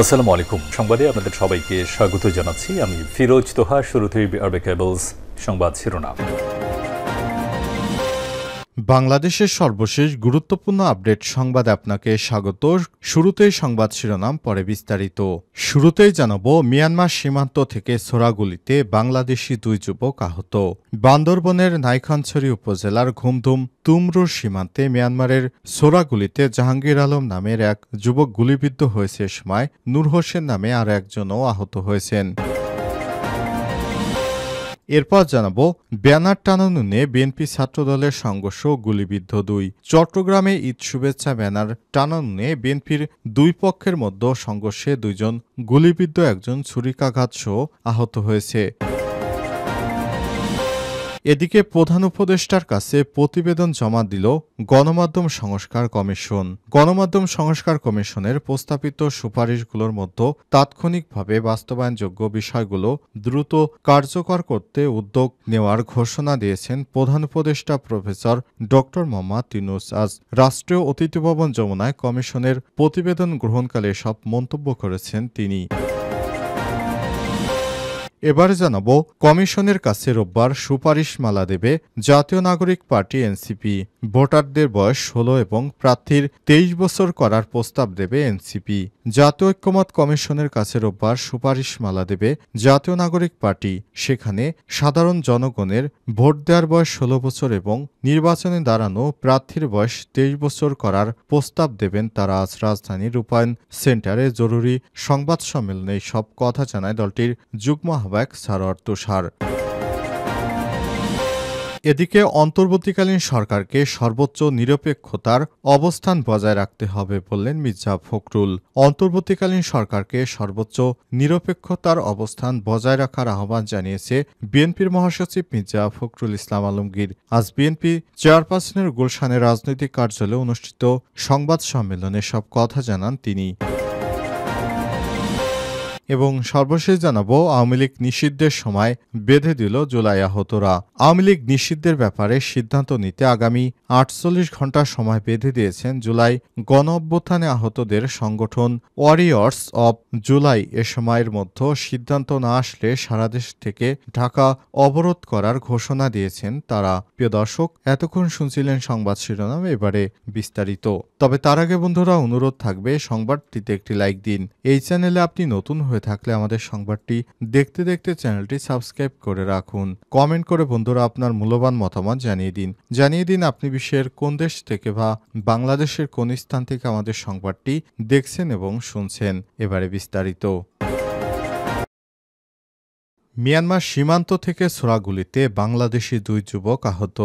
আসসালামু আলাইকুম। সংবাদে আপনাদের সবাইকে স্বাগত জানাচ্ছি। আমি ফিরোজ তোহা। শুরুতেই আরবে কেবলস সংবাদ শিরোনাম। বাংলাদেশের সর্বশেষ গুরুত্বপূর্ণ আপডেট সংবাদে আপনাকে স্বাগত। শুরুতেই সংবাদ শিরোনাম, পরে বিস্তারিত। শুরুতেই জানাবো, মিয়ানমার সীমান্ত থেকে ছোড়া গুলিতে বাংলাদেশি 2 যুবক আহত। বান্দরবনের নাইখানছড়ি উপজেলার ঘুমধুম তুমরুর সীমান্তে মিয়ানমারের ছোড়া গুলিতে জাহাঙ্গীর আলম নামের এক যুবক গুলিবিদ্ধ হয়েছে। সময় নূর হোসেন নামে আর একজনও আহত হয়েছেন। এরপর জানাবো, ব্যানার টানানো নিয়ে বিএনপি ছাত্রদলের সংঘর্ষ, গুলিবিদ্ধ 2। চট্টগ্রামে ঈদ শুভেচ্ছা ব্যানার টানানো নিয়ে বিএনপির 2 পক্ষের মধ্যে সংঘর্ষে 2 জন গুলিবিদ্ধ, একজন ছুরিকাঘাতসহ আহত হয়েছে। এদিকে প্রধান উপদেষ্টার কাছে প্রতিবেদন জমা দিল গণমাধ্যম সংস্কার কমিশন। গণমাধ্যম সংস্কার কমিশনের প্রস্তাবিত সুপারিশগুলোর মধ্যে তাৎক্ষণিকভাবে বাস্তবায়নযোগ্য বিষয়গুলো দ্রুত কার্যকর করতে উদ্যোগ নেওয়ার ঘোষণা দিয়েছেন প্রধান উপদেষ্টা প্রফেসর ড. মোহাম্মদ ইউনূস। আজ রাষ্ট্রীয় অতিথি ভবন যমুনায় কমিশনের প্রতিবেদন গ্রহণকালে সব মন্তব্য করেছেন তিনি। এবার জানাবো, কমিশনের কাছে রোববার সুপারিশমালা দেবে জাতীয় নাগরিক পার্টি এনসিপি। ভোটারদের বয়স 16 এবং প্রার্থীর 23 বছর করার প্রস্তাব দেবে এনসিপি। জাতীয় ঐক্যমত্য কমিশনের কাছে রোববার সুপারিশমালা দেবে জাতীয় নাগরিক পার্টি। সেখানে সাধারণ জনগণের ভোট দেওয়ার বয়স 16 বছর এবং নির্বাচনে দাঁড়ানো প্রার্থীর বয়স 23 বছর করার প্রস্তাব দেবেন তারা। আজ রাজধানীর রূপায়ণ সেন্টারে জরুরি সংবাদ সম্মেলনে সব কথা জানায় দলটির যুগ্ম আহ্বায়ক সারোয়ার তুষার। এদিকে অন্তর্বর্তীকালীন সরকারকে সর্বোচ্চ নিরপেক্ষতার অবস্থান বজায় রাখতে হবে বললেন মির্জা ফখরুল। অন্তর্বর্তীকালীন সরকারকে সর্বোচ্চ নিরপেক্ষতার অবস্থান বজায় রাখার আহ্বান জানিয়েছে বিএনপির মহাসচিব মির্জা ফখরুল ইসলাম আলমগীর। আজ বিএনপি চেয়ারপারসনের গুলশানের রাজনৈতিক কার্যালয়ে অনুষ্ঠিত সংবাদ সম্মেলনে সব কথা জানান তিনি। এবং সর্বশেষ জানাবো, আওয়ামী লীগ নিষিদ্ধের সময় বেঁধে দিল জুলাই আহতরা। আওয়ামী লীগ নিষিদ্ধের ব্যাপারে সিদ্ধান্ত নিতে আগামী 48 ঘণ্টা সময় বেঁধে দিয়েছেন জুলাই গণ অভ্যুত্থানে আহতদের সংগঠন ওয়ারিয়র্স অব জুলাই। এ সময়ের মধ্যে সিদ্ধান্ত না আসলে সারা দেশ থেকে ঢাকা অবরোধ করার ঘোষণা দিয়েছেন তারা। প্রিয় দর্শক, এতক্ষণ শুনছিলেন সংবাদ শিরোনাম, এবারে বিস্তারিত। তবে তার আগে বন্ধুরা, অনুরোধ থাকবে সংবাদটিতে একটি লাইক দিন। এই চ্যানেলে আপনি নতুন হয়ে থাকলে আমাদের সংবাদটি দেখতে দেখতে চ্যানেলটি সাবস্ক্রাইব করে রাখুন। কমেন্ট করে বন্ধুরা আপনার মূল্যবান মতামত জানিয়ে দিন আপনি বিশ্বের কোন দেশ থেকে বা বাংলাদেশের কোন স্থান থেকে আমাদের সংবাদটি দেখছেন এবং শুনছেন। এবারে বিস্তারিত। মিয়ানমার সীমান্ত থেকে ছোড়া গুলিতে বাংলাদেশি 2 যুবক আহত।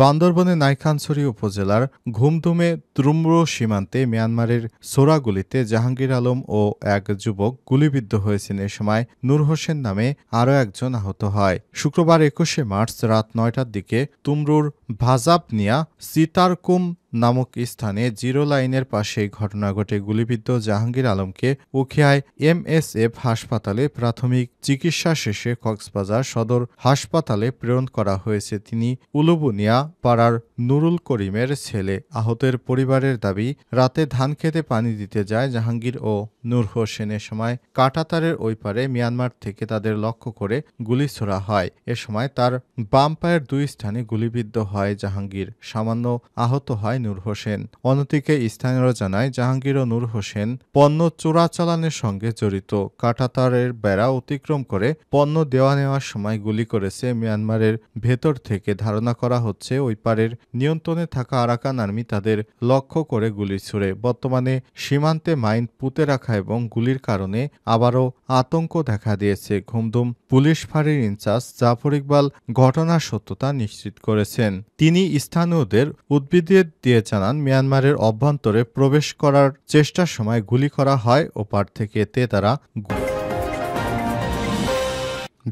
বান্দরবনের নাইখানছড়ি উপজেলার ঘুমধুমে তুমরু সীমান্তে মিয়ানমারের ছোড়া গুলিতে জাহাঙ্গীর আলম ও এক যুবক গুলিবিদ্ধ হয়েছেন। এ সময় নূর হোসেন নামে আরও একজন আহত হয়। শুক্রবার 21শে মার্চ রাত 9টার দিকে তুমরুর ভাজাবনিয়া সিতারকুম নামক স্থানে জিরো লাইনের পাশে ঘটনা ঘটে। গুলিবিদ্ধ জাহাঙ্গীর আলমকে উখিয়ায় এমএসএফ হাসপাতালে প্রাথমিক চিকিৎসা শেষে কক্সবাজার সদর হাসপাতালে প্রেরণ করা হয়েছে। তিনি উলুবুনিয়া পাড়ার নুরুল করিমের ছেলে। আহতের পরিবারের দাবি, রাতে ধান খেতে পানি দিতে যায় জাহাঙ্গীর ও নূর হোসেনের সময় কাঁটাতারের ওই পারে মিয়ানমার থেকে তাদের লক্ষ্য করে গুলি ছোড়া হয়। এ সময় তার বাম পায়ের 2 স্থানে গুলিবিদ্ধ হয় জাহাঙ্গীর। সামান্য আহত হয় নূর হোসেন। অন্যদিকে স্থানীয়রা জানায়, জাহাঙ্গীর ও নূর হোসেন পণ্য চোরাচালানের সঙ্গে জড়িত। কাঁটাতারের বেড়া অতিক্রম করে পণ্য দেওয়া নেওয়ার সময় গুলি করেছে মিয়ানমারের ভেতর থেকে। ধারণা করা হচ্ছে ওই পারের নিয়ন্ত্রণে থাকা আরাকান আর্মি তাদের লক্ষ্য করে গুলি ছুড়ে। বর্তমানে সীমান্তে মাইন পুঁতে রাখা এবং গুলির কারণে আবারও আতঙ্ক দেখা দিয়েছে। ঘুমধুম পুলিশ ফাঁড়ির ইনচার্জ জাফর ইকবাল ঘটনার সত্যতা নিশ্চিত করেছেন। তিনি স্থানীয়দের উদ্ভিদে দিয়ে জানান, মিয়ানমারের অভ্যন্তরে প্রবেশ করার চেষ্টার সময় গুলি করা হয় ওপার থেকে। এতে তারা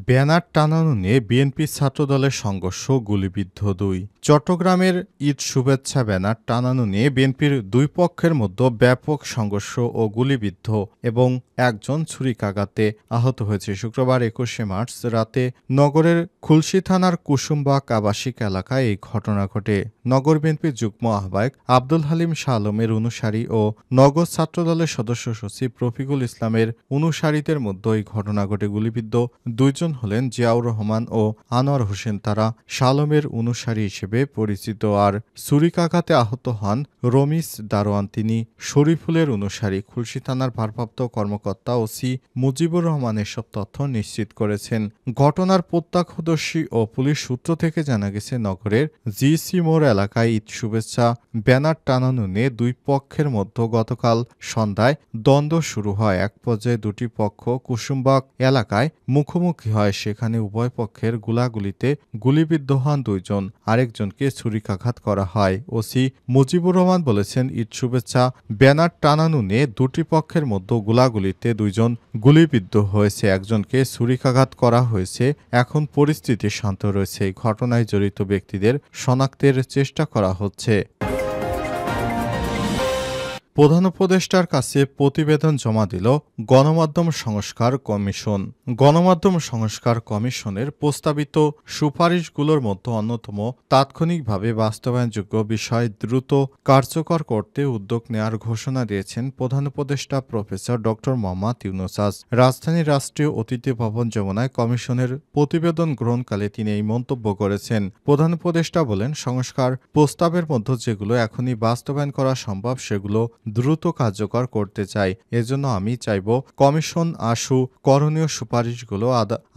ব্যানার টানানো নিয়ে বিএনপি ছাত্রদলের সংঘর্ষ, গুলিবিদ্ধ 2। চট্টগ্রামের ঈদ শুভেচ্ছা ব্যানার টানানো নিয়ে বিএনপির দুই পক্ষের মধ্যে ব্যাপক সংঘর্ষ ও গুলিবিদ্ধ এবং একজন ছুরিকাঘাতে আহত হয়েছে। শুক্রবার ২১শে মার্চ রাতে নগরের খুলশী থানার কুসুমবাগ আবাসিক এলাকায় এই ঘটনা ঘটে। নগর বিএনপির যুগ্ম আহ্বায়ক আব্দুল হালিম শাহ আলমের অনুসারী ও নগর ছাত্রদলের সদস্য সচিব রফিকুল ইসলামের অনুসারীদের মধ্যে এই ঘটনা ঘটে। গুলিবিদ্ধ দুইজন হলেন জিয়াউর রহমান ও আনোয়ার হোসেন। তারা শাহ আলমের অনুসারী হিসেবে পরিচিত। আর ছুরিকাঘাতে আহত হন রমিজ দারোয়ান, তিনি শরীফুলের অনুসারী। খুলশী থানার ভারপ্রাপ্ত কর্মকর্তা ওসি মুজিবুর রহমান এসব তথ্য নিশ্চিত করেছেন। ঘটনার প্রত্যক্ষদর্শী ও পুলিশ সূত্র থেকে জানা গেছে, নগরের জিসি মোড় এলাকায় ঈদ শুভেচ্ছা ব্যানার টানানো নিয়ে দুই পক্ষের মধ্যে গতকাল সন্ধ্যায় দ্বন্দ্ব শুরু হয়। এক পর্যায়ে দুটি পক্ষ কুসুমবাগ এলাকায় মুখোমুখি হয়। সেখানে উভয় পক্ষের গোলাগুলিতে গুলিবিদ্ধ হন দুইজন, আরেকজনকে ছুরিকাঘাত করা হয়। ওসি মুজিবুর রহমান বলেছেন, ঈদ শুভেচ্ছা ব্যানার টানানো নিয়ে দুটি পক্ষের মধ্যে গোলাগুলিতে দুইজন গুলিবিদ্ধ হয়েছে, একজনকে ছুরিকাঘাত করা হয়েছে। এখন পরিস্থিতি শান্ত রয়েছে। ঘটনায় জড়িত ব্যক্তিদের শনাক্তের চেষ্টা করা হচ্ছে। প্রধান উপদেষ্টার কাছে প্রতিবেদন জমা দিল গণমাধ্যম সংস্কার কমিশন। গণমাধ্যম সংস্কার কমিশনের প্রস্তাবিত সুপারিশগুলোর মধ্যে অন্যতম তাৎক্ষণিকভাবে বাস্তবায়নযোগ্য বিষয় দ্রুত কার্যকর করতে উদ্যোগ নেওয়ার ঘোষণা দিয়েছেন প্রধান উপদেষ্টা প্রফেসর ড. মোহাম্মদ ইউনূস। আজ রাজধানীর রাষ্ট্রীয় অতিথি ভবন যমুনায় কমিশনের প্রতিবেদন গ্রহণকালে তিনি এই মন্তব্য করেছেন। প্রধান উপদেষ্টা বলেন, সংস্কার প্রস্তাবের মধ্যে যেগুলো এখনই বাস্তবায়ন করা সম্ভব সেগুলো দ্রুত কার্যকর করতে চাই। এজন্য আমি চাইব কমিশন আশু করণীয় সুপারিশগুলো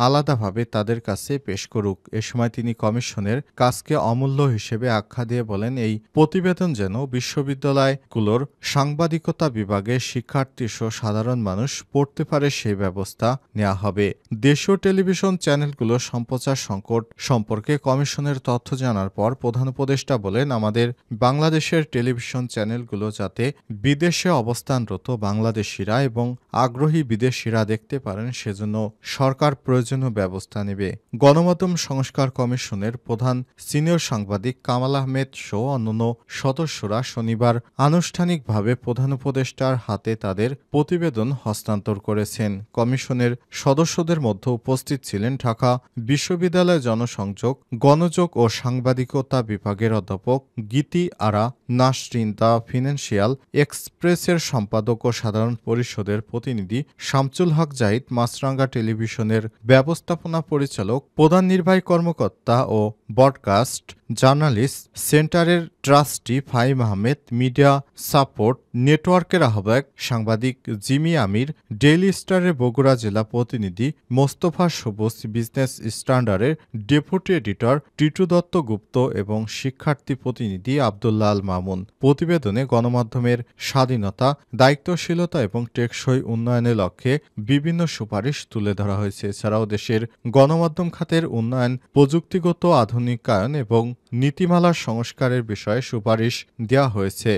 আলাদাভাবে তাদের কাছে পেশ করুক। এ সময় তিনি কমিশনের কাজকে অমূল্য হিসেবে আখ্যা দিয়ে বলেন, এই প্রতিবেদন যেন বিশ্ববিদ্যালয়গুলোর সাংবাদিকতা বিভাগে শিক্ষার্থীসহ সাধারণ মানুষ পড়তে পারে সেই ব্যবস্থা নেওয়া হবে। দেশীয় টেলিভিশন চ্যানেলগুলোর সম্প্রচার সংকট সম্পর্কে কমিশনের তথ্য জানার পর প্রধান উপদেষ্টা বলেন, আমাদের বাংলাদেশের টেলিভিশন চ্যানেলগুলো যাতে বিদেশে অবস্থানরত বাংলাদেশিরা এবং আগ্রহী বিদেশিরা দেখতে পারেন সেজন্য সরকার প্রয়োজনীয় ব্যবস্থা নেবে। গণমাধ্যম সংস্কার কমিশনের প্রধান সিনিয়র সাংবাদিক কামাল আহমেদ সহ অন্যান্য সদস্যরা শনিবার আনুষ্ঠানিকভাবে প্রধান উপদেষ্টার হাতে তাদের প্রতিবেদন হস্তান্তর করেছেন। কমিশনের সদস্যদের মধ্যে উপস্থিত ছিলেন ঢাকা বিশ্ববিদ্যালয় জনসংযোগ, গণযোগ ও সাংবাদিকতা বিভাগের অধ্যাপক গীতি আরা নাসরিন, দ্য ফিনান্সিয়াল এক্সপ্রেসের সম্পাদক ও সাধারণ পরিষদের প্রতিনিধি শামসুল হক জাহিদ, মাছরাঙ্গা টেলিভিশনের ব্যবস্থাপনা পরিচালক, প্রধান নির্বাহী কর্মকর্তা ও ব্রডকাস্ট জার্নালিস্ট সেন্টারের trustee Fahim Ahmed, media support নেটওয়ার্কের আহ্বায়ক সাংবাদিক জিমি আমির, ডেইলি স্টারের বগুড়া জেলা প্রতিনিধি মোস্তফা সবুজ, বিজনেস স্ট্যান্ডার্ডের ডেপুটি এডিটর টিটু দত্ত গুপ্ত এবং শিক্ষার্থী প্রতিনিধি আব্দুল্লাহ আল মামুন। প্রতিবেদনে গণমাধ্যমের স্বাধীনতা, দায়িত্বশীলতা এবং টেকসই উন্নয়নের লক্ষ্যে বিভিন্ন সুপারিশ তুলে ধরা হয়েছে। এছাড়াও দেশের গণমাধ্যম খাতের উন্নয়ন, প্রযুক্তিগত আধুনিকায়ন এবং নীতিমালার সংস্কারের বিষয়ে সুপারিশ দেওয়া হয়েছে।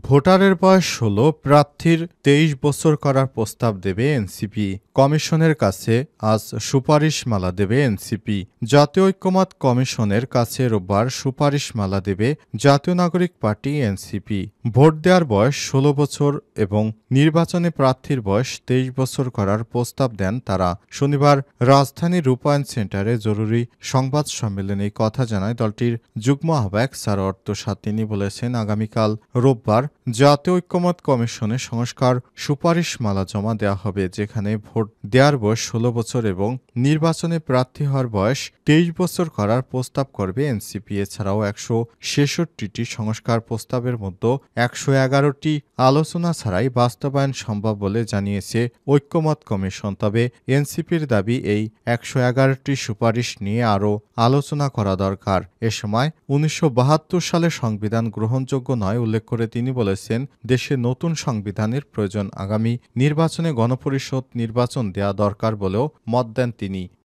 ভোটারের বয়স ১৬, প্রার্থীর ২৩ বছর করার প্রস্তাব দেবে এনসিপি। কমিশনের কাছে আজ সুপারিশমালা দেবে এনসিপি। জাতীয় ঐক্যমত্য কমিশনের কাছে রোববার সুপারিশমালা দেবে জাতীয় নাগরিক পার্টি এনসিপি। ভোট দেওয়ার বয়স ১৬ বছর এবং নির্বাচনে প্রার্থীর বয়স ২৩ বছর করার প্রস্তাব দেন তারা। শনিবার রাজধানীর রূপায়ণ সেন্টারে জরুরি সংবাদ সম্মেলনে এই কথা জানায় দলটির যুগ্ম আহ্বায়ক স্যার অর্থ সাত। তিনি বলেছেন, আগামীকাল রোববার জাতীয় ঐক্যমত্য কমিশনে সংস্কার সুপারিশমালা জমা দেওয়া হবে, যেখানে ভোট দেওয়ার বয়স ১৬ বছর এবং নির্বাচনে প্রার্থী হওয়ার বয়স ২৩ বছর করার প্রস্তাব করবে এনসিপি। এছাড়াও ১৬৬টি সংস্কার প্রস্তাবের মধ্যে ১১১টি আলোচনা ছাড়াই বাস্তবায়ন সম্ভব বলে জানিয়েছে ঐক্যমত্য কমিশন। তবে এনসিপির দাবি, এই ১১১টি সুপারিশ নিয়ে আরও আলোচনা করা দরকার। এ সময় ১৯৭২ সালে সংবিধান গ্রহণযোগ্য নয় উল্লেখ করে তিনি বলেছেন, দেশে নতুন সংবিধানের প্রয়োজন। আগামী নির্বাচনে গণপরিষদ নির্বাচন দেয়া দরকার বলেও মত দেন তিনি।